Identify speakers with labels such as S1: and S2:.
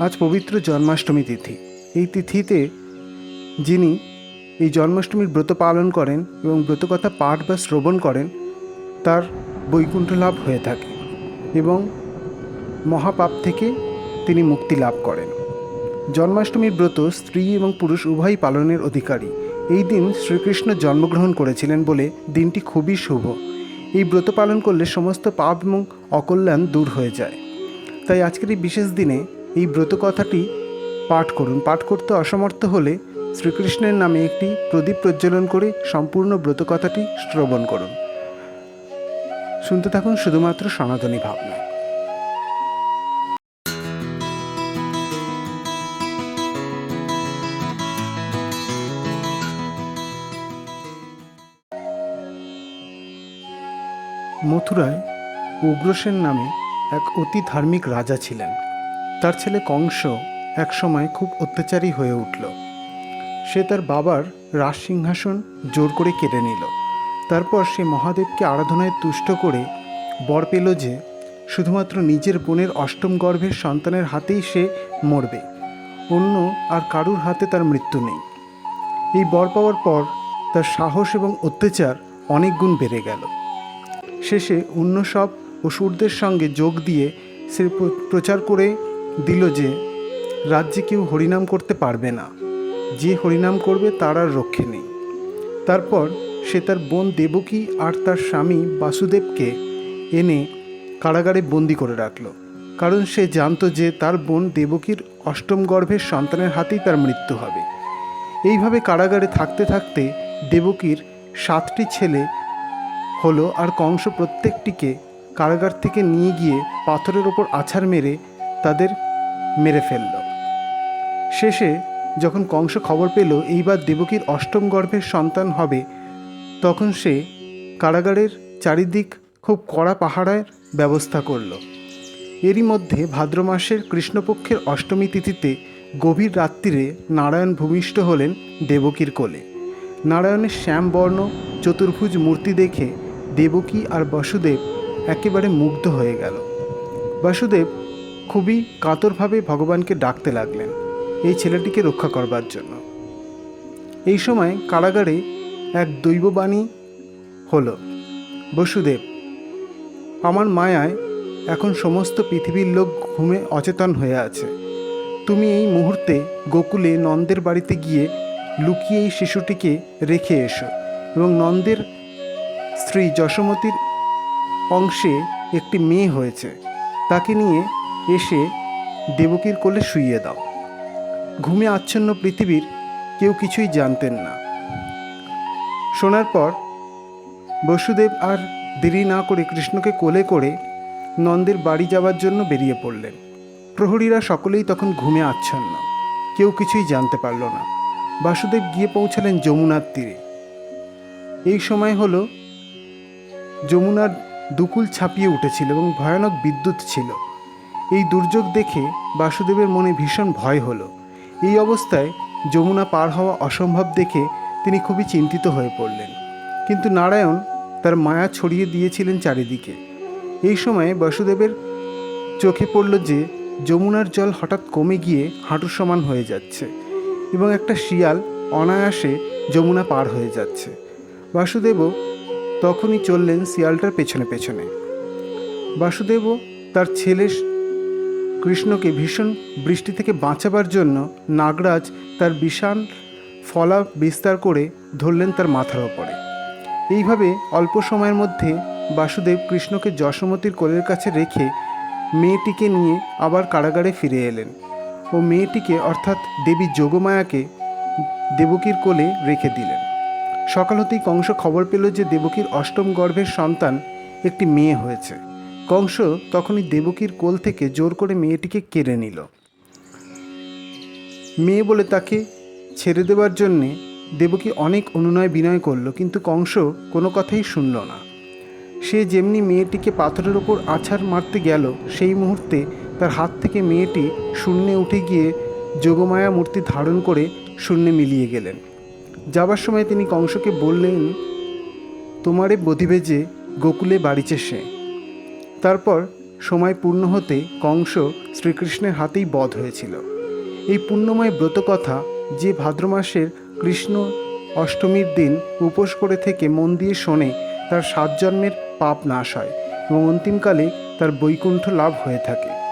S1: আজ পবিত্র জন্মাষ্টমী তিথি। এই তিথিতে যিনি এই জন্মাষ্টমীর ব্রত পালন করেন এবং ব্রতকথা পাঠ বা শ্রবণ করেন তার বৈকুণ্ঠ লাভ হয়ে থাকে এবং মহাপাপ থেকে তিনি মুক্তি লাভ করেন। জন্মাষ্টমীর ব্রত স্ত্রী এবং পুরুষ উভয়ই পালনের অধিকারী। এই দিন শ্রীকৃষ্ণ জন্মগ্রহণ করেছিলেন বলে দিনটি খুবই শুভ। এই ব্রত পালন করলে সমস্ত পাপ এবং অকল্যাণ দূর হয়ে যায়। তাই আজকের এই বিশেষ দিনে এই ব্রত কথাটি পাঠ করুন। পাঠ করতে অসমর্থ হলে শ্রীকৃষ্ণের নামে একটি প্রদীপ প্রজ্বলন করে সম্পূর্ণ ব্রত কথাটি শ্রবণ করুন। শুনতে থাকুন শুধুমাত্র সনাতনী ভাবনায়। মথুরায় উগ্রসেন নামে এক অতি ধার্মিক রাজা ছিলেন। তার ছেলে কংস একসময় খুব অত্যাচারী হয়ে উঠল। সে তার বাবার রাজ সিংহাসন জোর করে কেড়ে নিল। তারপর সে মহাদেবকে আরাধনায় তুষ্ট করে বর পেল যে শুধুমাত্র নিজের বোনের অষ্টম গর্ভের সন্তানের হাতেই সে মরবে, অন্য আর কারুর হাতে তার মৃত্যু নেই। এই বর পাওয়ার পর তার সাহস এবং অত্যাচার অনেক গুণ বেড়ে গেল। শেষে অন্য সব অসুরদের সঙ্গে যোগ দিয়ে সে প্রচার করে দিল যে রাজ্যে কেউ হরিনাম করতে পারবে না, যে হরিনাম করবে তার আর রক্ষে নেই। তারপর সে তার বোন দেবকী আর তার স্বামী বাসুদেবকে এনে কারাগারে বন্দি করে রাখল, কারণ সে জানত যে তার বোন দেবকীর অষ্টম গর্ভের সন্তানের হাতেই তার মৃত্যু হবে। এইভাবে কারাগারে থাকতে থাকতে দেবকীর 7টি ছেলে হলো, আর কংস প্রত্যেকটিকে কারাগার থেকে নিয়ে গিয়ে পাথরের ওপর আছাড় মেরে তাদের মেরে ফেলল। শেষে যখন কংস খবর পেল এইবার দেবকীর অষ্টম গর্ভের সন্তান হবে, তখন সে কারাগারের চারিদিক খুব কড়া পাহারার ব্যবস্থা করল। এরই মধ্যে ভাদ্র মাসের কৃষ্ণপক্ষের অষ্টমী তিথিতে গভীর রাত্রিরে নারায়ণ ভূমিষ্ঠ হলেন দেবকীর কোলে। নারায়ণের শ্যামবর্ণ চতুর্ভুজ মূর্তি দেখে দেবকী আর বাসুদেব একেবারে মুগ্ধ হয়ে গেল। বাসুদেব খুবই কাতরভাবে ভগবানকে ডাকতে লাগলেন এই ছেলেটিকে রক্ষা করবার জন্য। এই সময় কারাগারে এক দৈববাণী হলো, বসুদেব, আমার মায়ায় এখন সমস্ত পৃথিবীর লোক ঘুমে অচেতন হয়ে আছে। তুমি এই মুহূর্তে গোকুলে নন্দের বাড়িতে গিয়ে লুকিয়ে এই শিশুটিকে রেখে এসো এবং নন্দের স্ত্রী যশোমতীর অংশে একটি মেয়ে হয়েছে, তাকে নিয়ে এসে দেবকীর কোলে শুইয়ে দাও। ঘুমে আচ্ছন্ন পৃথিবীর কেউ কিছুই জানতেন না। শোনার পর বসুদেব আর দেরি না করে কৃষ্ণকে কোলে করে নন্দের বাড়ি যাওয়ার জন্য বেরিয়ে পড়লেন। প্রহরীরা সকলেই তখন ঘুমে আচ্ছন্ন, কেউ কিছুই জানতে পারল না। বাসুদেব গিয়ে পৌঁছালেন যমুনার তীরে। এই সময় হলো যমুনার দুকুল ছাপিয়ে উঠেছিল এবং ভয়ানক বিদ্যুৎ ছিল। এই দুর্যোগ দেখে বাসুদেবের মনে ভীষণ ভয় হলো। এই অবস্থায় যমুনা পার হওয়া অসম্ভব দেখে তিনি খুবই চিন্তিত হয়ে পড়লেন। কিন্তু নারায়ণ তার মায়া ছড়িয়ে দিয়েছিলেন চারিদিকে। এই সময়ে বাসুদেবের চোখে পড়ল যে যমুনার জল হঠাৎ কমে গিয়ে হাঁটুর সমান হয়ে যাচ্ছে এবং একটা শিয়াল অনায়াসে যমুনা পার হয়ে যাচ্ছে। বাসুদেবও তখনই চললেন শিয়ালটার পেছনে পেছনে। বাসুদেবও তার ছেলে কৃষ্ণকে ভীষণ বৃষ্টি থেকে বাঁচাবার জন্য নাগরাজ তার বিশাল ফলা বিস্তার করে ধরলেন তার মাথার ওপরে। এইভাবে অল্প সময়ের মধ্যে বাসুদেব কৃষ্ণকে যশোমতীর কোলের কাছে রেখে মেয়েটিকে নিয়ে আবার কারাগারে ফিরে এলেন ও মেয়েটিকে অর্থাৎ দেবী যোগমায়াকে দেবকীর কোলে রেখে দিলেন। সকাল হতেই কংস খবর পেল যে দেবকীর অষ্টম গর্ভের সন্তান একটি মেয়ে হয়েছে। কংস তখনই দেবকীর কোল থেকে জোর করে মেয়েটিকে কেড়ে নিল। মেয়ে বলে তাকে ছেড়ে দেওয়ার জন্যে দেবকী অনেক অনুনয় বিনয় করল, কিন্তু কংস কোনো কথাই শুনল না। সে যেমনি মেয়েটিকে পাথরের ওপর আছাড় মারতে গেল, সেই মুহূর্তে তার হাত থেকে মেয়েটি শূন্যে উঠে গিয়ে যোগমায়া মূর্তি ধারণ করে শূন্যে মিলিয়ে গেলেন। যাবার সময় তিনি কংসকে বললেন, তোমারে বধিবে যে গোকুলে বাড়িছে সে। তারপর সময় পূর্ণ হতে কংস শ্রীকৃষ্ণের হাতেই বধ হয়েছিল। এই পুণ্যময় ব্রতকথা যে ভাদ্র মাসের কৃষ্ণ অষ্টমীর দিন উপোস করে থেকে মন দিয়ে শোনে, তার 7 জন্মের পাপ নাশ হয় এবং অন্তিমকালে তার বৈকুণ্ঠ লাভ হয়ে থাকে।